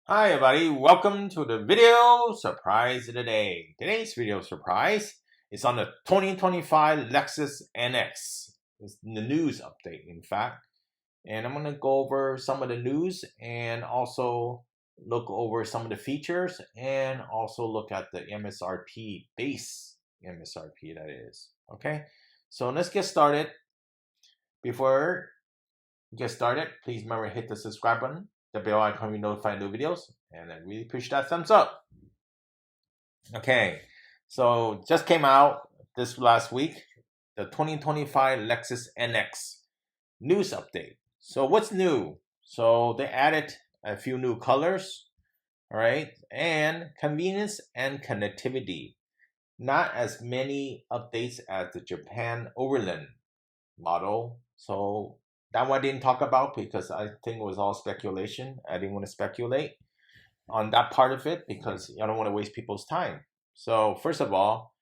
Hi everybody, welcome to the video surprise of the day. Today's video surprise is on the 2025 Lexus NX. It's the news update, in fact. And I'm going to go over some of the news and also look over some of the features and also look at the MSRP, base MSRP that is. Okay, so let's get started. Before we get started, please remember to hit the subscribe button, the bell icon to be notified new videos, and then really push that thumbs up. Okay, so just came out this last week, the 2025 Lexus NX news update. So what's new? So they added a few new colors, all right, and convenience and connectivity. Not as many updates as the Japan Overland model. So that one I didn't talk about because I think it was all speculation. I didn't want to speculate on that part of it because I don't want to waste people's time. So first of all,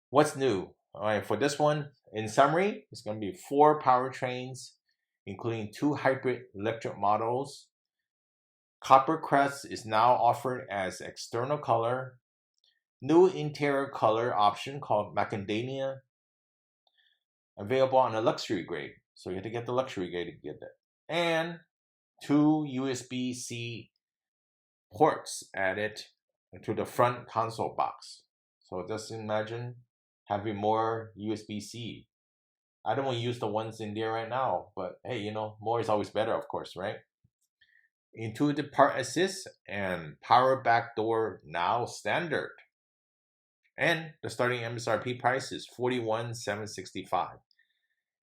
what's new? All right, for this one, in summary, it's going to be 4 powertrains, including 2 hybrid electric models. Copper Crest is now offered as external color. New interior color option called Macadamia, available on a luxury grade. So you have to get the luxury grade to get it. And 2 USB-C ports added to the front console box. So just imagine having more USB-C. I don't want to use the ones in there right now, but hey, you know, more is always better, of course, right? Intuitive Park Assist and Power Back Door now standard. And the starting MSRP price is $41,765.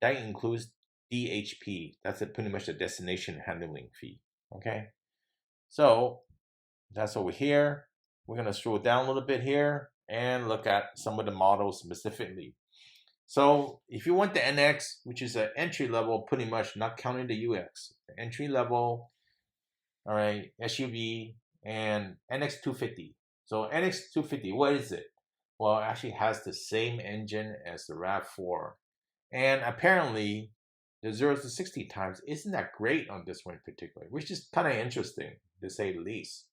That includes DHP. That's pretty much the destination handling fee. Okay, so that's over here. We're going to scroll down a little bit here and look at some of the models specifically. So if you want the NX, which is an entry level, pretty much not counting the UX, entry level, all right, SUV and NX 250. So NX 250, what is it? Well, it actually has the same engine as the RAV4. And apparently, the 0 to 60 times isn't that great on this one in particular, which is kind of interesting to say the least.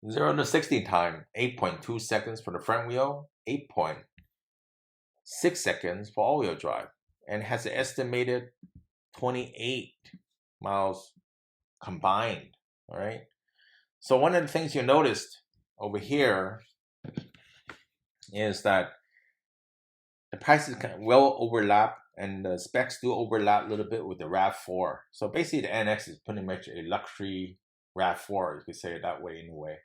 0 to 60 time, 8.2 seconds for the front wheel, 8.6 seconds for all-wheel drive, and has an estimated 28 miles combined. All right. So one of the things you noticed over here is that the prices kind of well overlap, and the specs do overlap a little bit with the RAV4. So basically, the NX is pretty much a luxury RAV4, if we say it that way anyway.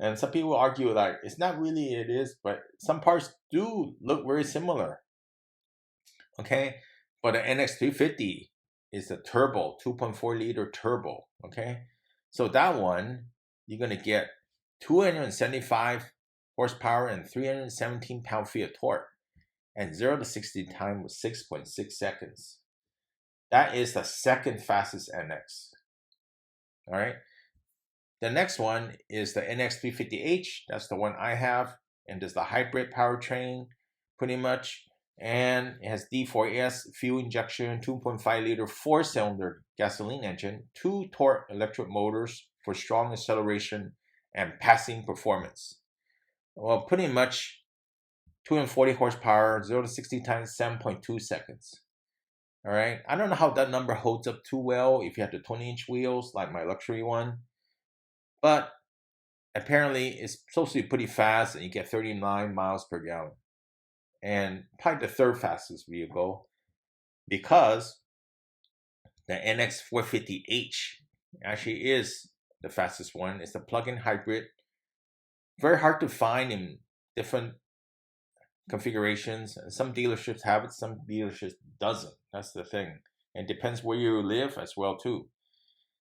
And some people argue that it's not really, it is, but some parts do look very similar. Okay, but the NX 350 is the turbo, 2.4 liter turbo. Okay, so that one, you're going to get 275 horsepower and 317 pound-feet of torque. And 0 to 60 time was 6.6 seconds. That is the second fastest NX. All right. The next one is the NX 350H. That's the one I have. And there's the hybrid powertrain, pretty much. And it has D4S fuel injection, 2.5 liter 4-cylinder gasoline engine, 2 torque electric motors for strong acceleration and passing performance. Well, pretty much 240 horsepower, 0 to 60 times 7.2 seconds. All right. I don't know how that number holds up too well if you have the 20-inch wheels like my luxury one. But apparently it's supposed to be pretty fast, and you get 39 miles per gallon. And probably the third fastest vehicle, because the NX 450H actually is the fastest one. It's a plug-in hybrid. Very hard to find in different configurations. Some dealerships have it, some dealerships doesn't. That's the thing. And it depends where you live as well too.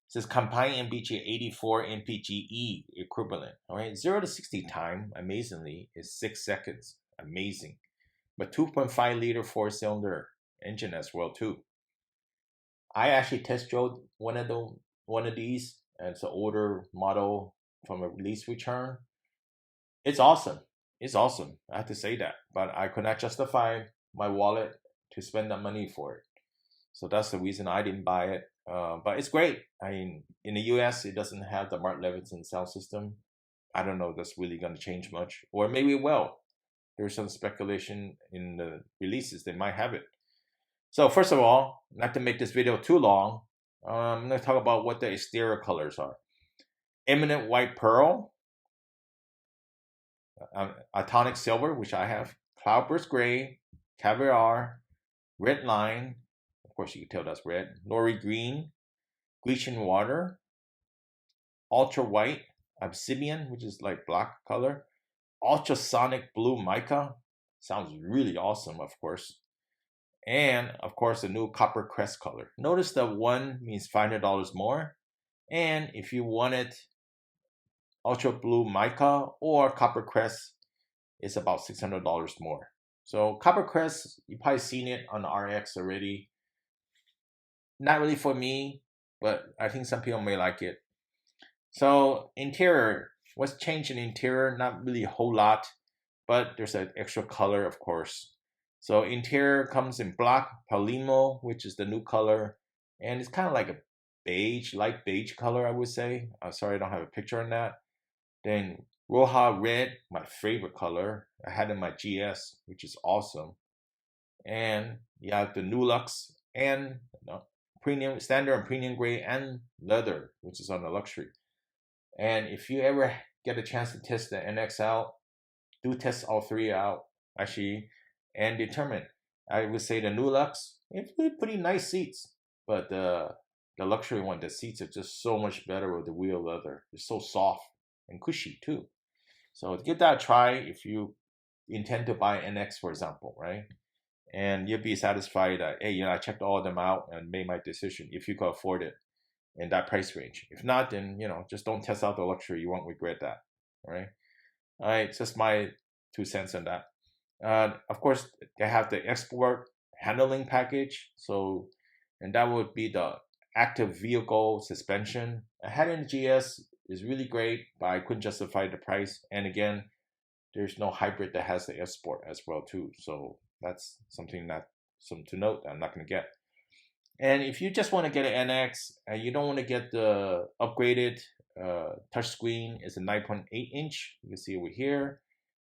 It says combined MPG 84 MPGe equivalent. All right, 0 to 60 time, amazingly, is 6 seconds. Amazing. But 2.5 liter 4-cylinder engine as well too. I actually test drove one of these. It's an older model from a lease return. It's awesome. It's awesome. I have to say that, but I could not justify my wallet to spend that money for it. So that's the reason I didn't buy it. but it's great. I mean, in the US, it doesn't have the Mark Levinson sound system. I don't know if that's really going to change much, or maybe it will. There's some speculation in the releases they might have it. So first of all, not to make this video too long, I'm going to talk about what the exterior colors are. Eminent White Pearl, Iconic Silver, which I have, Cloudburst Gray, Caviar, Red Line, of course you can tell that's red, Nori Green, Grecian Water, Ultra White, Obsidian, which is like black color, Ultrasonic Blue Mica, sounds really awesome, of course. And of course the new Copper Crest color. Notice that one means $500 more, and if you want it Ultra Blue Mica or Copper Crest, it's about $600 more. So Copper Crest, you've probably seen it on the RX already. Not really for me, but I think some people may like it. So interior, what's changed in interior? Not really a whole lot, but there's an extra color, of course. So interior comes in black Palimo, which is the new color, and it's kind of like a beige, light beige color, I would say. Sorry, I don't have a picture on that. Then Roja Red, my favorite color. I had in my GS, which is awesome. And you have the Nulux and premium, standard and premium gray, and leather, which is on the luxury. And if you ever get a chance to test the NX out, do test all three out, actually, and determine. I would say the Nulux, it's pretty nice seats, but the luxury one, the seats are just so much better with the wheel leather. It's so soft and cushy too. So give that a try if you intend to buy NX, for example, right? And you'll be satisfied that, hey, I checked all of them out and made my decision if you could afford it in that price range. If not, then, just don't test out the luxury. You won't regret that, right? All right, just my 2 cents on that. Of course, they have the export handling package. So, and that would be the active vehicle suspension. I had in the GS, is really great, but I couldn't justify the price. And again, there's no hybrid that has the export as well too. So that's something to note that I'm not going to get. And if you just want to get an NX and you don't want to get the upgraded touchscreen, it's a 9.8 inch. You can see over here.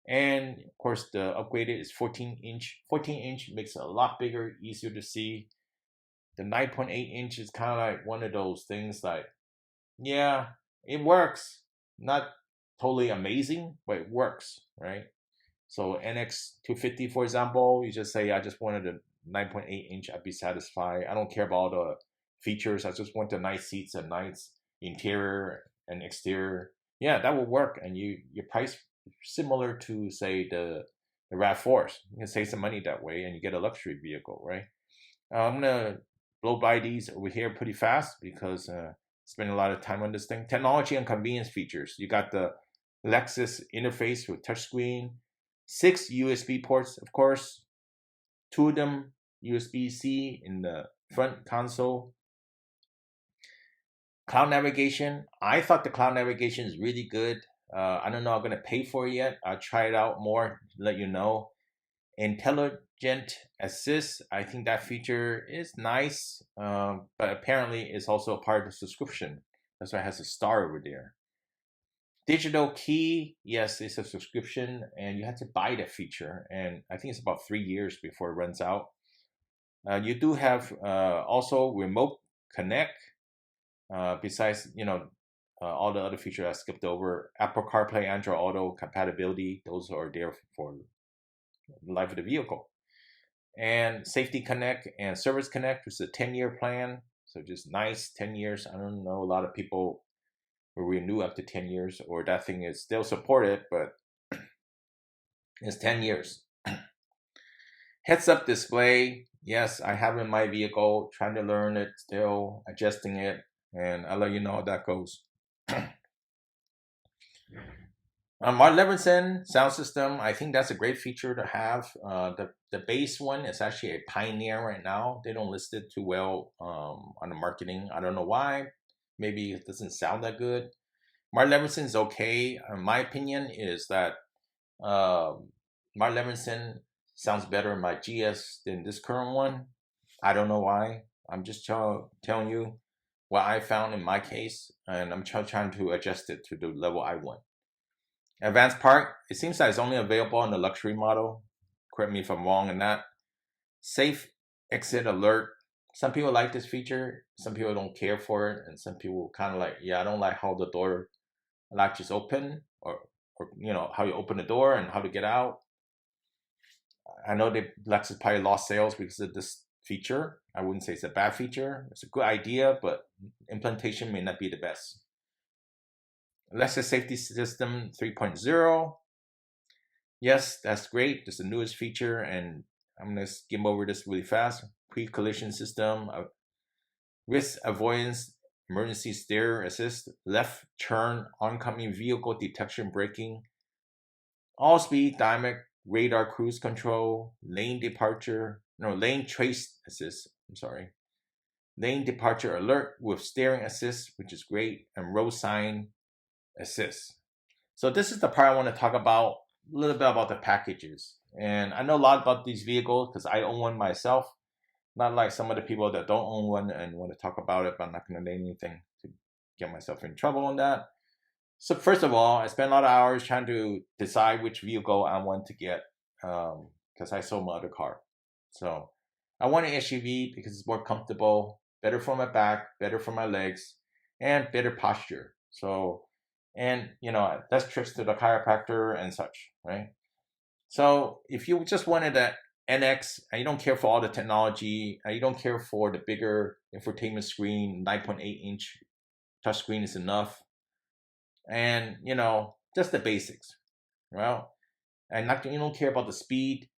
And of course, the upgraded is 14 inch. 14 inch makes it a lot bigger, easier to see. The 9.8 inch is kind of like one of those things like, yeah, it works. Not totally amazing, but it works, right? So NX 250, for example, you just say, I just wanted a 9.8 inch, I'd be satisfied. I don't care about all the features. I just want the nice seats and nice interior and exterior. Yeah, that will work. And your price similar to, say, the RAV4s. You can save some money that way and you get a luxury vehicle, right? I'm going to blow by these over here pretty fast because spend a lot of time on this thing. Technology and convenience features. You got the Lexus interface with touchscreen, 6 USB ports, of course, 2 of them USB-C in the front console. Cloud navigation. I thought the cloud navigation is really good. I don't know I'm going to pay for it yet. I'll try it out more, let you know. Intelligent Assist, I think that feature is nice, but apparently it's also a part of the subscription. That's why it has a star over there. Digital key, yes, it's a subscription, and you have to buy that feature, and I think it's about 3 years before it runs out. You do have also remote connect. Besides, all the other features I skipped over, Apple CarPlay, Android Auto compatibility, those are there for the life of the vehicle. And Safety Connect and Service Connect, which is a 10-year plan. So just nice 10 years. I don't know, a lot of people will renew up to 10 years, or that thing is still supported, but it's 10 years. Heads-up display. Yes, I have it in my vehicle, trying to learn it, still adjusting it, and I'll let you know how that goes. Mark Levinson sound system, I think that's a great feature to have. The base one is actually a Pioneer right now. They don't list it too well on the marketing. I don't know why. Maybe it doesn't sound that good. Mark Levinson is okay. My opinion is that Mark Levinson sounds better in my GS than this current one. I don't know why. I'm just telling you. what I found in my case, and I'm trying to adjust it to the level I want. Advanced park, it seems that it's only available on the luxury model. Correct me if I'm wrong in that. Safe exit alert. Some people like this feature, some people don't care for it, and some people kind of like, yeah, I don't like how the door latch is open, or you know, how you open the door and how to get out. I know Lexus probably lost sales because of this feature. I wouldn't say it's a bad feature. It's a good idea, but implementation may not be the best. Lexus Safety System 3.0. Yes, that's great. It's the newest feature, and I'm going to skim over this really fast. Pre-collision system, risk avoidance, emergency steer assist, left turn, oncoming vehicle detection braking, all speed dynamic radar cruise control, lane trace assist, lane departure alert with steering assist, which is great, and road sign assist. So this is the part I want to talk about, a little bit about the packages. And I know a lot about these vehicles because I own one myself. Not like some of the people that don't own one and want to talk about it, but I'm not going to name anything to get myself in trouble on that. So first of all, I spent a lot of hours trying to decide which vehicle I want to get because I sold my other car. So I want an SUV because it's more comfortable, better for my back, better for my legs, and better posture. So, and you know, that's trips to the chiropractor and such, right? So if you just wanted a NX and you don't care for all the technology, and you don't care for the bigger infotainment screen, 9.8-inch touchscreen is enough, and you know, just the basics. Well, and you don't care about the speed.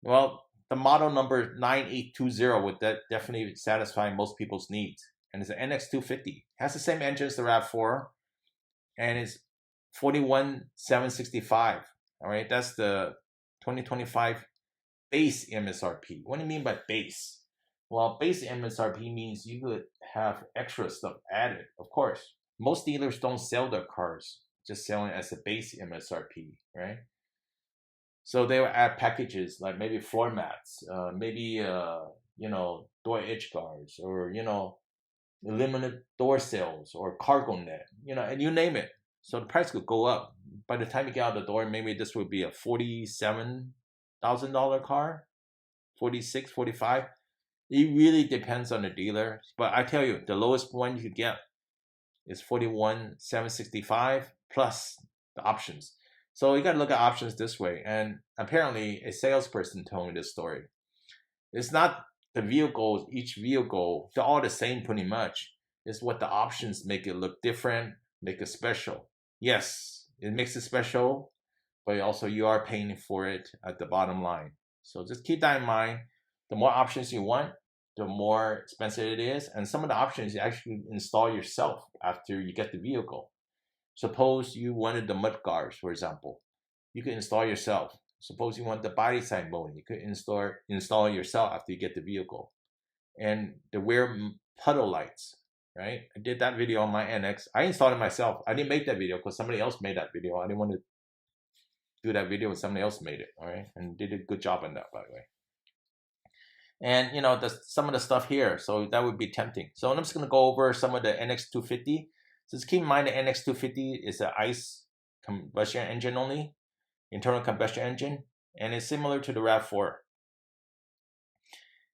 Well, the model number 9820 would definitely satisfy most people's needs, and it's an NX 250. It has the same engine as the RAV4, and it's 41,765. All right, that's the 2025 base MSRP. What do you mean by base? Well, base MSRP means you could have extra stuff added. Of course, most dealers don't sell their cars just selling as a base MSRP, right? So they will add packages like maybe floor mats, maybe you know, door edge guards, or you know, limited door sills or cargo net, you know, and you name it. So the price could go up. By the time you get out the door, maybe this would be a $47,000 car, 46, 45. It really depends on the dealer. But I tell you, the lowest one you could get is 41,765 plus the options. So you got to look at options this way. And apparently, a salesperson told me this story. It's not the vehicles, each vehicle, they're all the same pretty much. It's what the options make it look different, make it special. Yes, it makes it special, but also you are paying for it at the bottom line. So just keep that in mind. The more options you want, the more expensive it is. And some of the options you actually install yourself after you get the vehicle. Suppose you wanted the mud guards, for example. You can install yourself. Suppose you want the body side mode. You could install it yourself after you get the vehicle. And the rear puddle lights, right? I did that video on my NX. I installed it myself. I didn't make that video because somebody else made that video. I didn't want to do that video when somebody else made it, all right? And did a good job on that, by the way. And you know, some of the stuff here, so that would be tempting. So I'm just going to go over some of the NX 250. So just keep in mind the NX 250 is an ICE combustion engine only, internal combustion engine, and it's similar to the RAV4.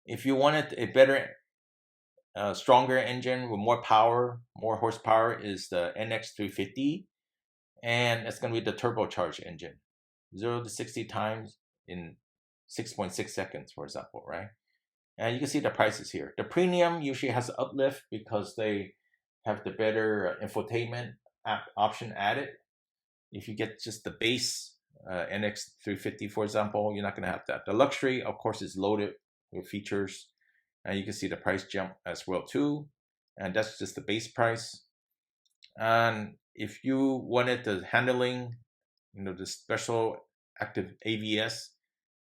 If you wanted a better, stronger engine with more power, more horsepower, is the NX 350, and it's going to be the turbocharged engine, 0 to 60 times in 6.6 seconds, for example, right? And you can see the prices here. The premium usually has an uplift because they have the better infotainment option added. If you get just the base NX 350, for example, you're not going to have that. The luxury, of course, is loaded with features, and you can see the price jump as well too. And that's just the base price. And if you wanted the handling, you know, the special active AVS,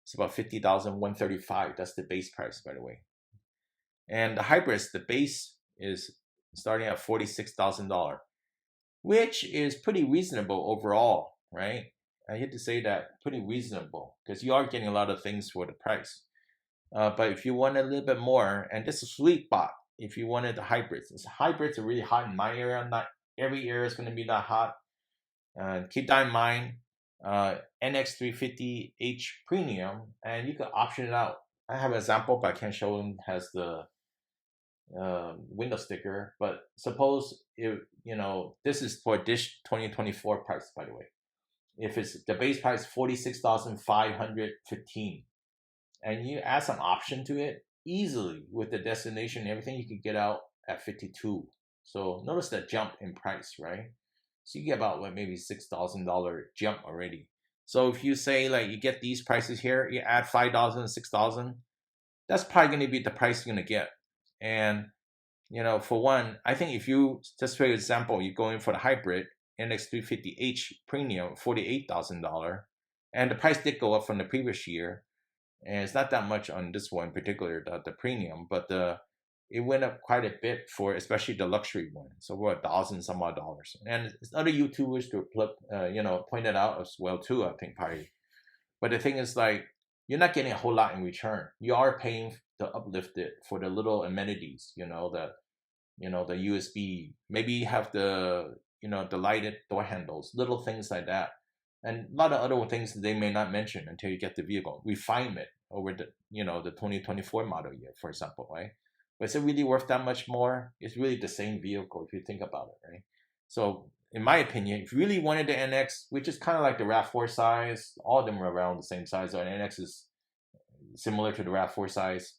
it's about $50,135. That's the base price, by the way. And the hybrids, the base is starting at $46,000, which is pretty reasonable overall, right? I hate to say that, pretty reasonable, because you are getting a lot of things for the price. But if you want a little bit more, and this is a sweet spot, if you wanted the hybrids. Hybrids are really hot in my area. Not every area is going to be that hot. Keep that in mind. NX 350H Premium, and you can option it out. I have an example, but I can't show them. Has the window sticker, but suppose if this is for this 2024 price, by the way. If it's the base price 46,515, and you add some option to it, easily with the destination and everything, you could get out at 52. So notice that jump in price, right? So you get about maybe $6,000 jump already. So if you say like you get these prices here, you add $5,000 and $6,000, that's probably going to be the price you're going to get. And for one, I think if you just for example, you're going for the hybrid NX 350H Premium, $48,000, and the price did go up from the previous year, and it's not that much on this one in particular, the premium, but it went up quite a bit for especially the luxury one, so we're $1,000 some odd dollars. And other YouTubers to point it out as well too, I think probably. But the thing is, like, you're not getting a whole lot in return. You are paying to uplift it for the little amenities, the USB, maybe you have the the lighted door handles, little things like that, and a lot of other things that they may not mention until you get the vehicle. Refinement over the the 2024 model year, for example, right? But is it really worth that much more? It's really the same vehicle if you think about it, right? So in my opinion, if you really wanted the NX, which is kind of like the RAV4 size, all of them are around the same size, so an NX is similar to the RAV4 size.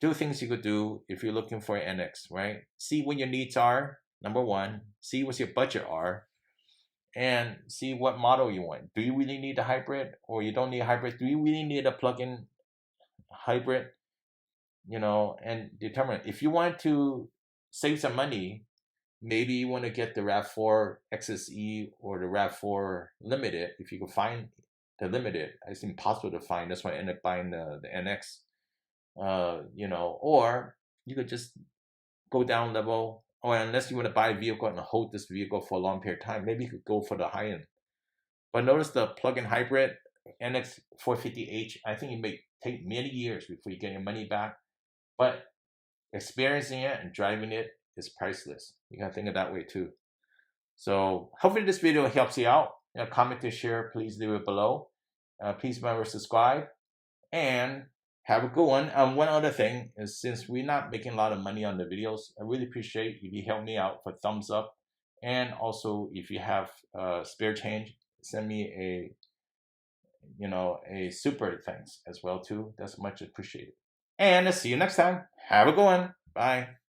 Two things you could do if you're looking for an NX, right? See what your needs are, number one. See what your budget are, and see what model you want. Do you really need a hybrid, or you don't need a hybrid? Do you really need a plug-in hybrid? And determine if you want to save some money. Maybe you want to get the RAV4 XSE or the RAV4 Limited. If you can find the Limited, it's impossible to find. That's why I ended up buying the NX. Or you could just go down level, or unless you want to buy a vehicle and hold this vehicle for a long period of time, maybe you could go for the high end. But notice the plug-in hybrid NX 450H, I think it may take many years before you get your money back, but experiencing it and driving it is priceless. You gotta think of that way too. So hopefully this video helps you out. Comment to share, please leave it below. Please remember to subscribe, and have a good one. One other thing is, since we're not making a lot of money on the videos, I really appreciate if you help me out for thumbs up, and also if you have spare change, send me a super thanks as well too. That's much appreciated. And I'll see you next time. Have a good one. Bye.